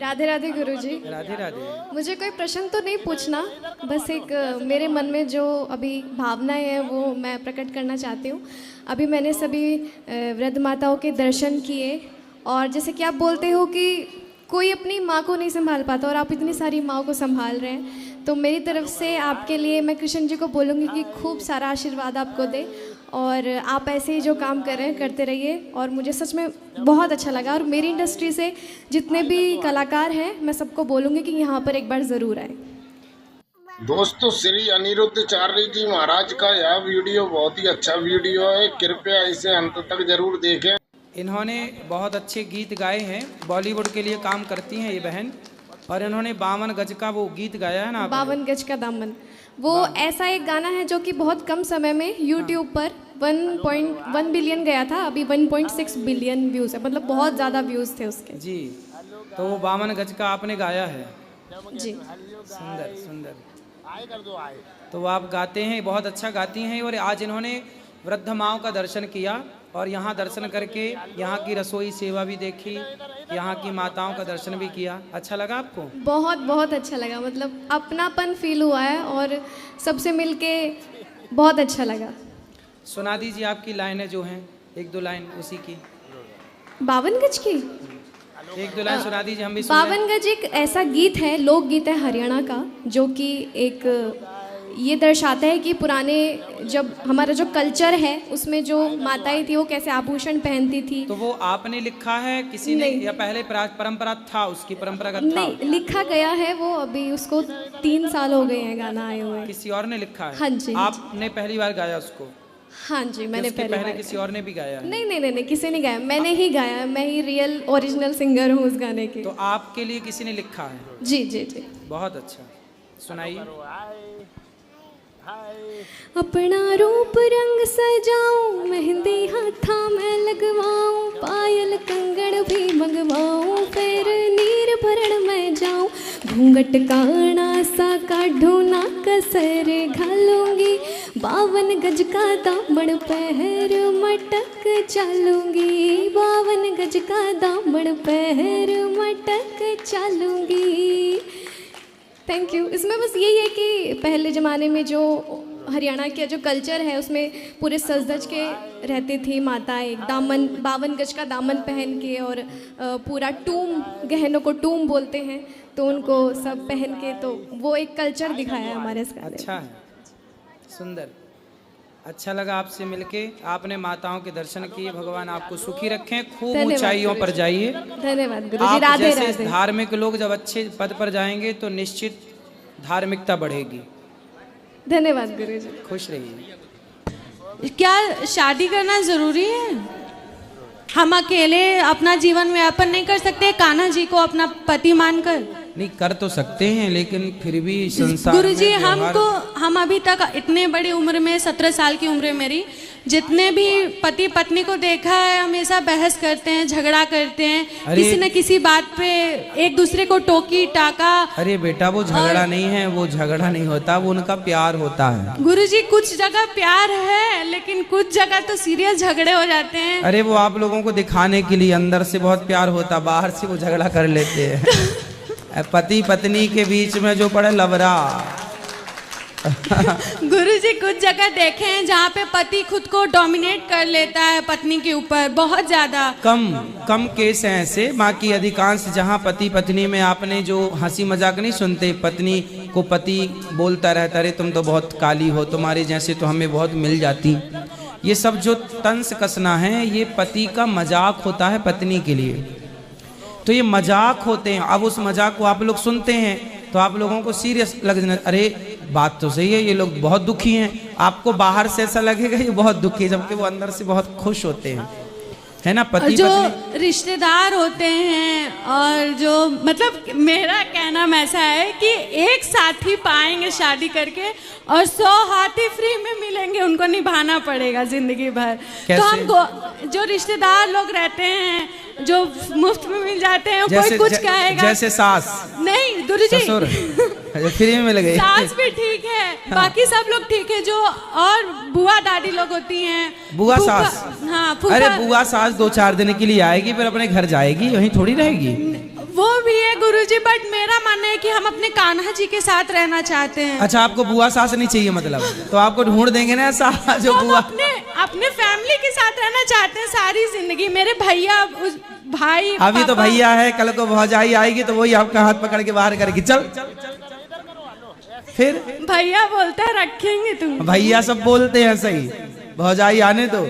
राधे राधे गुरुजी। राधे राधे। मुझे कोई प्रश्न तो नहीं पूछना, बस एक मेरे मन में जो अभी भावनाएं हैं वो मैं प्रकट करना चाहती हूँ। अभी मैंने सभी वृद्ध माताओं के दर्शन किए, और जैसे कि आप बोलते हो कि कोई अपनी माँ को नहीं संभाल पाता और आप इतनी सारी माँ को संभाल रहे हैं, तो मेरी तरफ से आपके लिए मैं कृष्ण जी को बोलूँगी कि खूब सारा आशीर्वाद आपको दे, और आप ऐसे ही जो काम कर रहे हैं करते रहिए। और मुझे सच में बहुत अच्छा लगा, और मेरी इंडस्ट्री से जितने भी कलाकार हैं मैं सबको बोलूँगी कि यहाँ पर एक बार ज़रूर आए। दोस्तों, श्री अनिरुद्ध चार्य जी महाराज का यह वीडियो बहुत ही अच्छा वीडियो है, कृपया इसे अंत तक जरूर देखें। इन्होंने बहुत अच्छे गीत गाए हैं, बॉलीवुड के लिए काम करती हैं ये बहन, और इन्होंने 52 गज का वो गीत गाया है ना, 52 गज का दामन, वो ऐसा एक गाना है जो कि बहुत कम समय में YouTube पर 1.1 बिलियन गया था, अभी 1.6 बिलियन व्यूज़ है, मतलब बहुत ज़्यादा व्यूज़ थे उसके। जी, तो वो 52 गज का आपने गाया है जी। सुंदर सुंदर। तो आप गाते हैं, बहुत अच्छा गाती हैं, और आज इन्होंने वृद्ध माँओं का दर्शन किया, और यहाँ दर्शन करके यहाँ की रसोई सेवा भी देखी, यहाँ की माताओं का दर्शन भी किया। अच्छा लगा आपको? बहुत बहुत अच्छा लगा, मतलब अपनापन फील हुआ है और सबसे मिलके बहुत अच्छा लगा। सुना दीजिए आपकी लाइनें जो हैं, एक दो लाइन उसी की। 52 गज की एक दो लाइन सुना दीजिए, हम भी सुन लें। 52 गज एक ऐसा गीत है, लोक गीत है हरियाणा का, जो कि एक ये दर्शाता है कि पुराने जब हमारा जो कल्चर है उसमें जो माताएं थी वो कैसे आभूषण पहनती थी। तो वो आपने लिखा है किसी ने, या पहले परंपरा था उसकी, परंपरागत था? नहीं, लिखा गया है वो, अभी उसको 3 साल हो गए हैं गाना आए हुए। किसी और ने लिखा है? हाँ जी। आपने पहली बार गाया उसको? हाँ जी, मैंने पहले किसी और ने भी गाया है? नहीं नहीं नहीं नहीं, किसी ने गाया, मैंने ही गाया, मैं ही रियल ओरिजिनल सिंगर हूँ उस गाने के। तो आपके लिए किसी ने लिखा है? जी जी जी। बहुत अच्छा, सुनाइए। अपना रूप रंग सजाऊं, मेहंदी हाथा में लगवाऊं, पायल कंगन भी मंगवाऊं, फिर नीर भरण में जाऊं, घूंघट काना सा काढूं ना कसर घालूंगी, 52 गज का दामन पहर मटक चलूंगी, 52 गज का दामन पहर मटक चलूंगी। Thank you. इसमें बस यही है कि पहले ज़माने में जो हरियाणा का जो कल्चर है उसमें पूरे सज धज के रहती थी माताएं, दामन 52 गज का दामन पहन के, और पूरा टूम, गहनों को टूम बोलते हैं, तो उनको सब पहन के, तो वो एक कल्चर दिखाया है हमारे इस गाने। अच्छा है, सुंदर, अच्छा लगा आपसे मिलके। आपने माताओं के दर्शन किए, भगवान आपको सुखी रखें, खूब ऊंचाइयों पर जाइए। धन्यवाद गुरुजी। आप राधे जैसे राधे। धार्मिक लोग जब अच्छे पद पर जाएंगे तो निश्चित धार्मिकता बढ़ेगी। धन्यवाद गुरुजी। खुश रहिए। क्या शादी करना जरूरी है? हम अकेले अपना जीवन में यापन नहीं कर सकते कान्हा जी को अपना पति मानकर? नहीं, कर तो सकते हैं, लेकिन फिर भी संसार गुरुजी में हम अभी तक इतने बड़ी उम्र में, 17 साल की उम्र है मेरी, जितने भी पति पत्नी को देखा है हमेशा बहस करते हैं, झगड़ा करते हैं, किसी न किसी बात पे एक दूसरे को टोकी टाका। अरे बेटा, वो झगड़ा नहीं है, वो झगड़ा नहीं होता, वो उनका प्यार होता है। गुरुजी कुछ जगह प्यार है, लेकिन कुछ जगह तो सीरियस झगड़े हो जाते हैं। अरे वो आप लोगों को दिखाने के लिए, अंदर से बहुत प्यार होता, बाहर से वो झगड़ा कर लेते हैं। पति पत्नी के बीच में जो पड़े लवरा। गुरुजी कुछ जगह देखे हैं जहाँ पे पति खुद को डोमिनेट कर लेता है पत्नी के ऊपर, बहुत ज्यादा। कम केस हैं ऐसे, बाकी अधिकांश जहाँ पति पत्नी में, आपने जो हंसी मजाक नहीं सुनते, पत्नी को पति बोलता रहता, अरे तुम तो बहुत काली हो, तुम्हारे जैसे तो हमें बहुत मिल जाती। ये सब जो तंस कसना है, ये पति का मजाक होता है पत्नी के लिए, तो ये मजाक होते हैं। अब उस मजाक को आप लोग सुनते हैं तो आप लोगों को सीरियस लग जाना, अरे बात तो सही है, ये लोग बहुत दुखी हैं। आपको बाहर से ऐसा लगेगा ये बहुत दुखी है, जबकि वो अंदर से बहुत खुश होते हैं, है ना। पति जो पत्नी रिश्तेदार होते हैं, और जो मतलब मेरा कहना ऐसा है कि एक साथ ही पाएंगे शादी करके, और 100 हाथी फ्री में मिलेंगे, उनको निभाना पड़ेगा जिंदगी भर। तो हम जो रिश्तेदार लोग रहते हैं जो मुफ्त में मिल जाते हैं, कोई कुछ कहेगा, जैसे सास नहीं गुरुजी फ्री में मिल गई, सास भी ठीक है, बाकी सब लोग ठीक है। जो और बुआ दादी लोग होती हैं, बुआ सास, हाँ, अरे बुआ सास 2-4 दिन के लिए आएगी, फिर अपने घर जाएगी, वहीं थोड़ी रहेगी। वो भी है गुरु गुरुजी, बट मेरा मानना है कि हम अपने कान्हा जी के साथ रहना चाहते हैं। अच्छा, आपको बुआ सास नहीं चाहिए मतलब? तो आपको ढूंढ देंगे ना ऐसा जो हम बुआ। अपने फैमिली के साथ रहना चाहते हैं सारी जिंदगी। मेरे भैया, भाई, अभी तो भैया है, कल को भौजाई आएगी तो वही आपका हाथ पकड़ के बाहर करेगी, चल। फिर भैया बोलता है रखेंगे तुम। भैया सब बोलते हैं सही, भौजाई आने दो,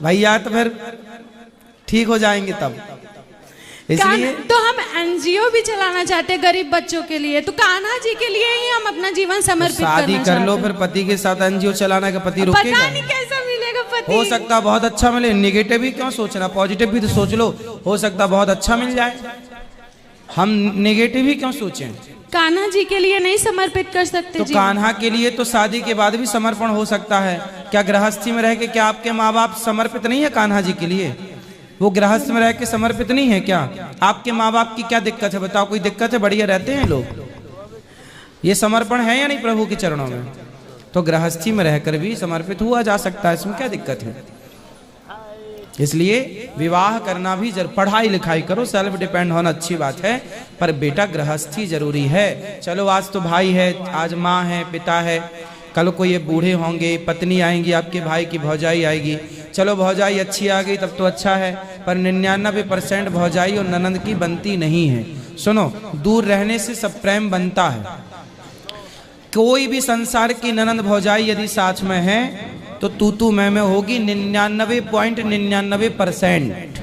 भैया तो फिर ठीक हो जाएंगे तब। इसलिए तो हम एनजीओ भी चलाना चाहते हैं गरीब बच्चों के लिए, तो कान्हा जी के लिए ही हम अपना जीवन समर्पित करना चाहते हैं। शादी कर लो, फिर पति के साथ एनजीओ चलाना का पति रोकेगा? पता नहीं कैसा मिलेगा पति। हो सकता बहुत अच्छा मिले, निगेटिव भी क्यों सोचना, पॉजिटिव भी तो सोच लो, हो सकता बहुत अच्छा मिल जाए। हम नेगेटिव ही क्यों सोचें? कान्हा जी के लिए नहीं समर्पित कर सकते तो जी? कान्हा के लिए तो शादी के बाद भी समर्पण हो सकता है। क्या गृहस्थी में रह के क्या आपके माँ बाप समर्पित नहीं है कान्हा जी के लिए? वो गृहस्थ में रह के समर्पित नहीं है क्या? आपके माँ बाप की क्या दिक्कत है बताओ? कोई दिक्कत है? बढ़िया रहते हैं लोग। ये समर्पण है या नहीं प्रभु के चरणों में? तो गृहस्थी में रहकर भी समर्पित हुआ जा सकता है, इसमें क्या दिक्कत है? इसलिए विवाह करना भी पढ़ाई लिखाई करो, सेल्फ डिपेंड होना अच्छी बात है, पर बेटा गृहस्थी जरूरी है। चलो आज तो भाई है, आज माँ है, पिता है, कल को ये बूढ़े होंगे, पत्नी आएंगी, आपके भाई की भौजाई आएगी। चलो भौजाई अच्छी आ गई तब तो अच्छा है, पर 99% भौजाई और ननंद की बनती नहीं है। सुनो, दूर रहने से सब प्रेम बनता है। कोई भी संसार की ननंद भौजाई यदि साथ में है तो तू मैं होगी 99.99%।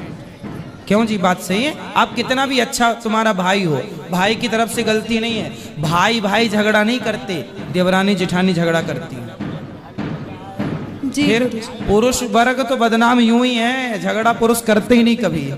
क्यों जी? बात सही है। आप कितना भी अच्छा तुम्हारा भाई हो, भाई की तरफ से गलती नहीं है। भाई भाई झगड़ा नहीं करते, देवरानी जेठानी झगड़ा करती है। फिर पुरुष वर्ग तो बदनाम यूं ही है, झगड़ा पुरुष करते ही नहीं कभी।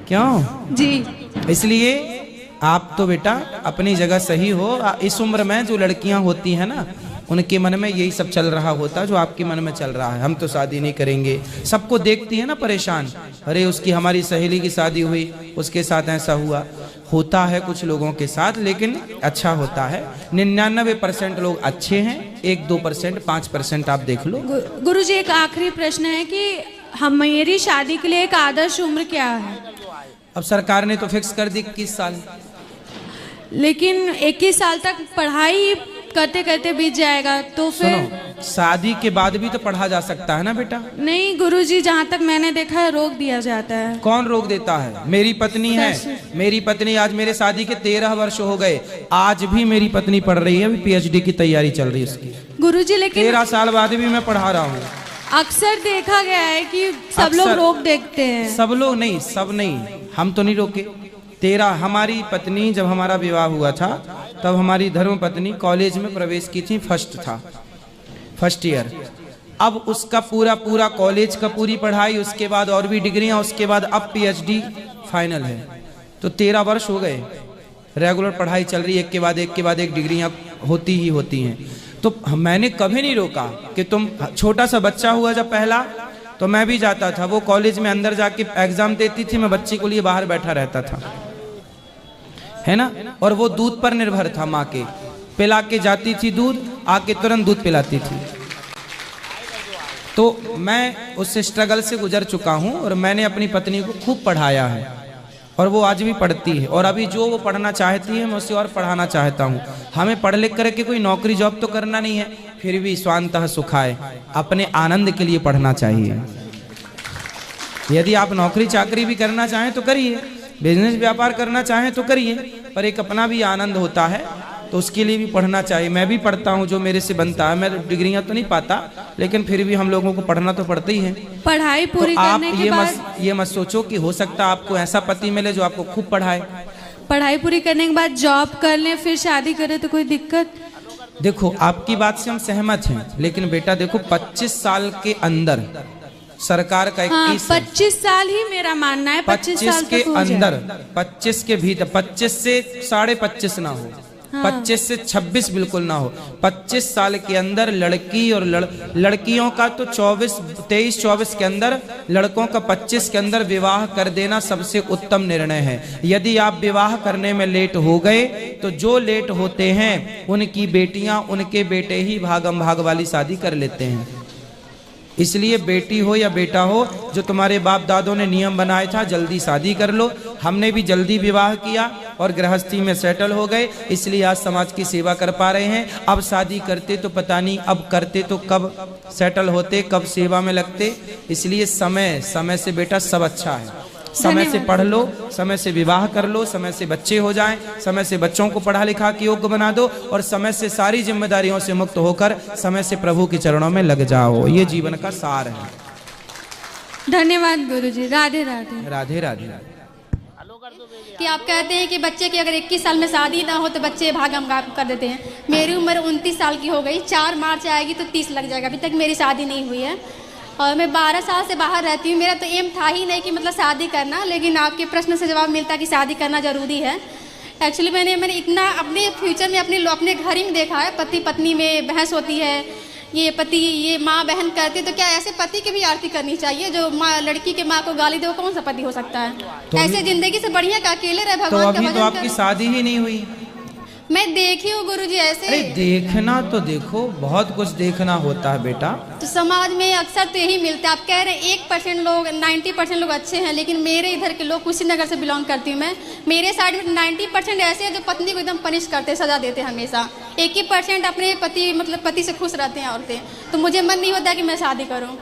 क्यों जी? इसलिए आप तो बेटा अपनी जगह सही हो। इस उम्र में जो लड़कियां होती हैं ना, उनके मन में यही सब चल रहा होता है जो आपके मन में चल रहा है। हम तो शादी नहीं करेंगे, सबको देखती है ना परेशान, अरे उसकी हमारी सहेली की शादी हुई, उसके साथ ऐसा हुआ। होता है कुछ लोगों के साथ, लेकिन अच्छा होता है। 99% लोग अच्छे हैं, 1-2% 5% आप देख लो। गुरुजी, एक आखिरी प्रश्न है कि हमारी शादी के लिए एक आदर्श उम्र क्या है? अब सरकार ने तो फिक्स कर दी 21 साल, लेकिन 21 साल तक पढ़ाई करते करते बीत जाएगा, तो फिर सुनो, शादी के बाद भी तो पढ़ा जा सकता है ना बेटा? नहीं गुरुजी, जहाँ तक मैंने देखा है रोक दिया जाता है। कौन रोक देता है? मेरी पत्नी है, मेरी पत्नी आज मेरे शादी के 13 वर्ष हो गए, आज भी मेरी पत्नी पढ़ रही है, अभी PhD की तैयारी चल रही है उसकी। गुरुजी, लेकिन 13 साल बाद भी मैं पढ़ा रहा हूँ। अक्सर देखा गया है कि सब लोग रोक देखते हैं। सब लोग नहीं, सब नहीं, हम तो नहीं रोके। 13 हमारी पत्नी जब हमारा विवाह हुआ था तब हमारी धर्म पत्नी कॉलेज में प्रवेश की थी, फर्स्ट ईयर। अब उसका पूरा कॉलेज का पूरी पढ़ाई, उसके बाद और भी डिग्रियां, उसके बाद अब PhD फाइनल है। तो 13 वर्ष हो गए, रेगुलर पढ़ाई चल रही है, एक के बाद एक डिग्रियां होती ही होती हैं। तो मैंने कभी नहीं रोका कि तुम, छोटा सा बच्चा हुआ जब पहला, तो मैं भी जाता था, वो कॉलेज में अंदर जाके एग्जाम देती थी, मैं बच्ची को लिए बाहर बैठा रहता था, है ना। और वो दूध पर निर्भर था, माँ के पिला के जाती थी दूध, आके तुरंत दूध पिलाती थी। तो मैं उस स्ट्रगल से गुजर चुका हूँ और मैंने अपनी पत्नी को खूब पढ़ाया है और वो आज भी पढ़ती है। और अभी जो वो पढ़ना चाहती है मैं उसे और पढ़ाना चाहता हूँ। हमें पढ़ लिख करके कोई नौकरी जॉब तो करना नहीं है, फिर भी स्वांतः सुखाए अपने आनंद के लिए पढ़ना चाहिए। यदि आप नौकरी चाकरी भी करना चाहें तो करिए, बिजनेस व्यापार करना चाहें तो करिए, पर एक अपना भी आनंद होता है तो उसके लिए भी पढ़ना चाहिए। मैं भी पढ़ता हूँ जो मेरे से बनता है, मैं डिग्रियां तो नहीं पाता, लेकिन फिर भी हम लोगों को पढ़ना तो पड़ता ही है। पढ़ाई पूरी तो आप करने के बाद ये मत सोचो कि हो सकता है आपको ऐसा पति मिले जो आपको खूब पढ़ाए। पढ़ाई पूरी करने के बाद जॉब कर लें फिर शादी करें तो कोई दिक्कत? देखो आपकी बात से हम सहमत हैं, लेकिन बेटा देखो 25 साल के अंदर सरकार का 21 25 साल ही मेरा मानना है, 25 साल के अंदर, 25 के भीतर, 25 से 25.5 ना हो, 25 से 26 बिल्कुल ना हो। 25 साल के अंदर लड़की और लड़कियों का तो 23-24 के अंदर, लड़कों का 25 के अंदर विवाह कर देना सबसे उत्तम निर्णय है। यदि आप विवाह करने में लेट हो गए तो जो लेट होते हैं उनकी बेटियां, उनके बेटे ही भागम भाग वाली शादी कर लेते हैं। इसलिए बेटी हो या बेटा हो, जो तुम्हारे बाप दादों ने नियम बनाया था जल्दी शादी कर लो, हमने भी जल्दी विवाह किया और गृहस्थी में सेटल हो गए, इसलिए आज समाज की सेवा कर पा रहे हैं। अब शादी करते तो पता नहीं, अब करते तो कब सेटल होते, कब सेवा में लगते। इसलिए समय से बेटा सब अच्छा है। समय से पढ़ लो, समय से विवाह कर लो, समय से बच्चे हो जाएं, समय से बच्चों को पढ़ा लिखा के योग्य बना दो और समय से सारी जिम्मेदारियों से मुक्त होकर समय से प्रभु के चरणों में लग जाओ। ये जीवन का सार है। धन्यवाद गुरुजी। राधे राधे। राधे राधे। कि आप कहते हैं कि बच्चे की अगर 21 साल में शादी ना हो तो बच्चे भागम कर देते हैं। मेरी उम्र 29 साल की हो गई, 4 मार्च आएगी तो 30 लग जाएगा। अभी तक मेरी शादी नहीं हुई है और मैं 12 साल से बाहर रहती हूँ। मेरा तो एम था ही नहीं कि मतलब शादी करना, लेकिन आपके प्रश्न से जवाब मिलता कि शादी करना ज़रूरी है। एक्चुअली मैंने इतना अपने फ्यूचर में अपने घर ही में देखा है, पति पत्नी में बहस होती है, ये माँ बहन करती है, तो क्या ऐसे पति की भी आरती करनी चाहिए? जो माँ लड़की के माँ को गाली दे, वो कौन सा पति हो सकता है? तो ऐसे जिंदगी से बढ़िया का अकेले रहे, भगवान का भजन तो अभी तो आपकी शादी ही नहीं हुई। मैं देखी हूँ गुरुजी ऐसे। अरे देखना तो देखो, बहुत कुछ देखना होता है बेटा। तो समाज में अक्सर तो यही मिलता है। आप कह रहे हैं 1% लोग, 90% लोग अच्छे हैं, लेकिन मेरे इधर के लोग, कुशीनगर से बिलोंग करती हूँ मैं, मेरे साइड में 90% ऐसे हैं जो पत्नी को एकदम पनिश करते, सजा देते हैं हमेशा। 1% अपने पति से खुश रहते हैं औरतें। तो मुझे मन नहीं होता कि मैं शादी करूँ।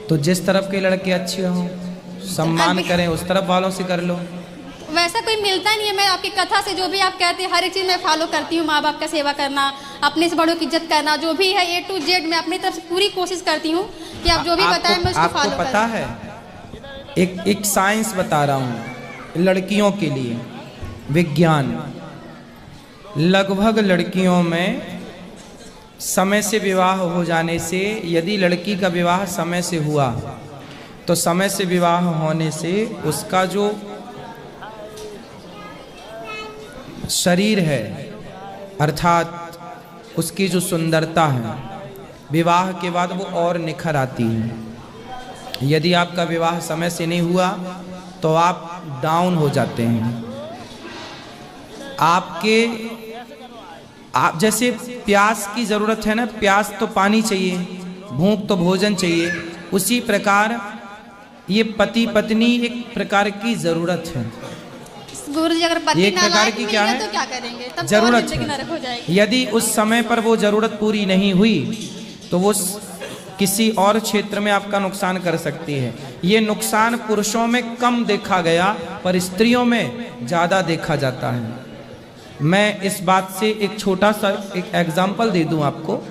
तो जिस तरफ के लड़के अच्छे हों, सम्मान करें, उस तरफ वालों से कर लो। वैसा कोई मिलता नहीं है। मैं आपकी कथा से जो भी आप कहते हैं हर एक चीज़ मैं फॉलो करती हूँ। माँ बाप का सेवा करना, अपने से बड़ों की इज्जत करना, जो भी है A to Z मैं अपनी तरफ से पूरी कोशिश करती हूँ कि आप जो भी बताएं मैं उसको फॉलो करूँ। पता है, एक साइंस बता रहा हूँ लड़कियों के लिए, विज्ञान। लगभग लड़कियों में समय से विवाह हो जाने से, यदि लड़की का विवाह समय से हुआ तो समय से विवाह होने से उसका जो शरीर है, अर्थात उसकी जो सुंदरता है, विवाह के बाद वो और निखर आती है। यदि आपका विवाह समय से नहीं हुआ तो आप डाउन हो जाते हैं। आप जैसे प्यास की ज़रूरत है ना, प्यास तो पानी चाहिए, भूख तो भोजन चाहिए, उसी प्रकार ये पति पत्नी एक प्रकार की ज़रूरत है। गुरुजी अगर पति एक प्रकार की क्या है तो क्या करेंगे? तब जरूरत जिंदगी नरक हो जाएगी। यदि उस समय पर वो जरूरत पूरी नहीं हुई तो वो किसी और क्षेत्र में आपका नुकसान कर सकती है। ये नुकसान पुरुषों में कम देखा गया पर स्त्रियों में ज़्यादा देखा जाता है। मैं इस बात से एक छोटा सा एक एग्जाम्पल दे दूं आपको।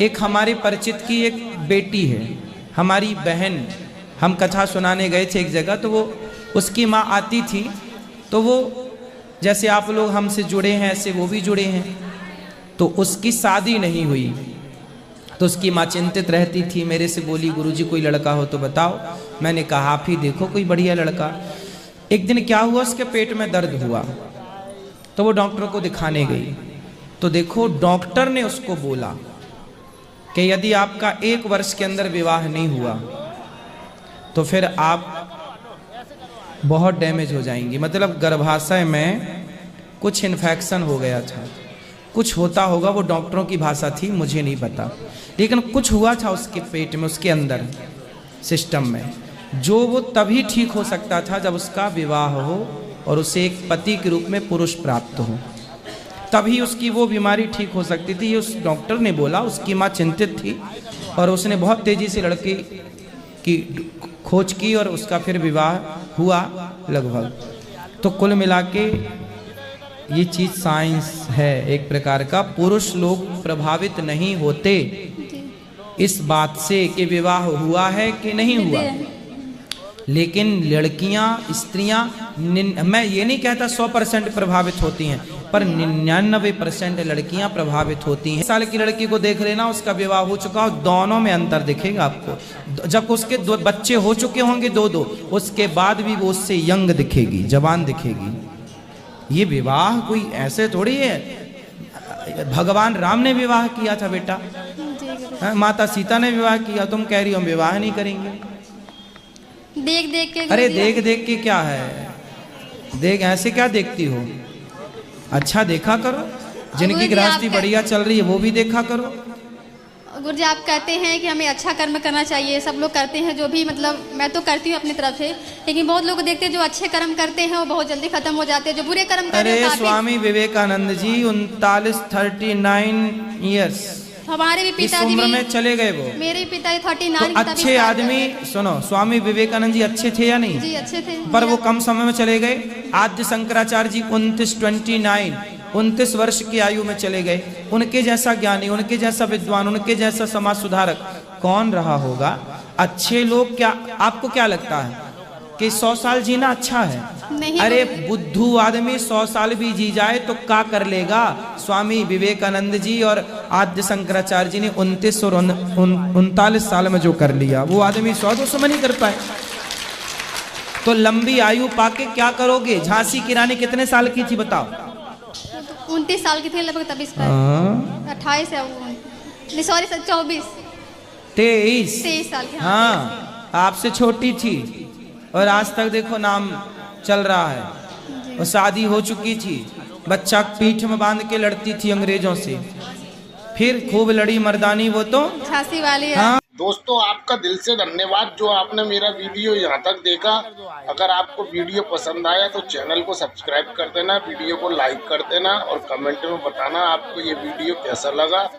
एक हमारे परिचित की एक बेटी है, हमारी बहन, हम कथा सुनाने गए थे एक जगह, तो वो उसकी माँ आती थी, तो वो जैसे आप लोग हमसे जुड़े हैं ऐसे वो भी जुड़े हैं, तो उसकी शादी नहीं हुई। तो उसकी माँ चिंतित रहती थी, मेरे से बोली गुरुजी कोई लड़का हो तो बताओ। मैंने कहा आप ही देखो कोई बढ़िया लड़का। एक दिन क्या हुआ, उसके पेट में दर्द हुआ तो वो डॉक्टर को दिखाने गई। तो देखो डॉक्टर ने उसको बोला कि यदि आपका 1 वर्ष के अंदर विवाह नहीं हुआ तो फिर आप बहुत डैमेज हो जाएंगी। मतलब गर्भाशय में कुछ इन्फेक्शन हो गया था, कुछ होता होगा, वो डॉक्टरों की भाषा थी, मुझे नहीं पता, लेकिन कुछ हुआ था उसके पेट में, उसके अंदर सिस्टम में, जो वो तभी ठीक हो सकता था जब उसका विवाह हो और उसे एक पति के रूप में पुरुष प्राप्त हो, तभी उसकी वो बीमारी ठीक हो सकती थी। उस डॉक्टर ने बोला। उसकी माँ चिंतित थी और उसने बहुत तेज़ी से लड़के की खोज की और उसका फिर विवाह हुआ लगभग। तो कुल मिला के ये चीज़ साइंस है एक प्रकार का। पुरुष लोग प्रभावित नहीं होते इस बात से कि विवाह हुआ है कि नहीं हुआ, लेकिन लड़कियां, स्त्रियां, मैं ये नहीं कहता 100% प्रभावित होती हैं, पर 99% लड़कियां प्रभावित होती हैं। 1 साल की लड़की को देख लेना, उसका विवाह हो चुका हो, दोनों में अंतर दिखेगा आपको। जब उसके 2 बच्चे हो चुके होंगे, 2-2, उसके बाद भी वो उससे यंग दिखेगी, जवान दिखेगी। ये विवाह कोई ऐसे थोड़ी है। भगवान राम ने विवाह किया था बेटा, माता सीता ने विवाह किया, तुम कह रही हो हम विवाह नहीं करेंगे। देख देख के। अरे देख देख के क्या है, देख ऐसे क्या देखती हो, अच्छा देखा करो। जिनकी गृहस्थी बढ़िया चल रही है वो भी देखा करो। गुरुजी आप कहते हैं कि हमें अच्छा कर्म करना चाहिए, सब लोग करते हैं जो भी, मतलब मैं तो करती हूँ अपनी तरफ से, लेकिन बहुत लोग देखते हैं जो अच्छे कर्म करते हैं वो बहुत जल्दी खत्म हो जाते हैं, जो बुरे कर्म करते हैं अरे स्वामी विवेकानंद जी 39 ईयर्स हमारे भी इस पिताजी उम्र भी, में चले गए वो। मेरे भी पिताजी 39 तो अच्छे आदमी, सुनो स्वामी विवेकानंद जी अच्छे थे या नहीं? जी अच्छे थे। पर वो कम समय में चले गए। आद्य शंकराचार्य जी 29 वर्ष की आयु में चले गए। उनके जैसा ज्ञानी, उनके जैसा विद्वान, उनके जैसा समाज सुधारक कौन रहा होगा? अच्छे लोग क्या, आपको क्या लगता है कि 100 साल जीना अच्छा है? नहीं, अरे बुद्धू आदमी 100 साल भी जी जाए तो क्या कर लेगा? स्वामी विवेकानंद जी और आद्य शंकराचार्य जी ने 29 और 39 साल में जो कर लिया वो आदमी 100-200 में नहीं कर पाए। तो लंबी आयु पाके क्या करोगे? झांसी की रानी कितने साल की थी बताओ? 29 साल की थी लगभग तब, इस 28 है वो, सॉरी 23 साल की। हाँ आपसे छोटी थी और आज तक देखो नाम चल रहा है। और शादी हो चुकी थी, बच्चा पीठ में बांध के लड़ती थी अंग्रेजों से, फिर खूब लड़ी मर्दानी वो तो झांसी वाली। हाँ। दोस्तों आपका दिल से धन्यवाद जो आपने मेरा वीडियो यहाँ तक देखा। अगर आपको वीडियो पसंद आया तो चैनल को सब्सक्राइब कर देना, वीडियो को लाइक कर देना और कमेंट में बताना आपको ये वीडियो कैसा लगा।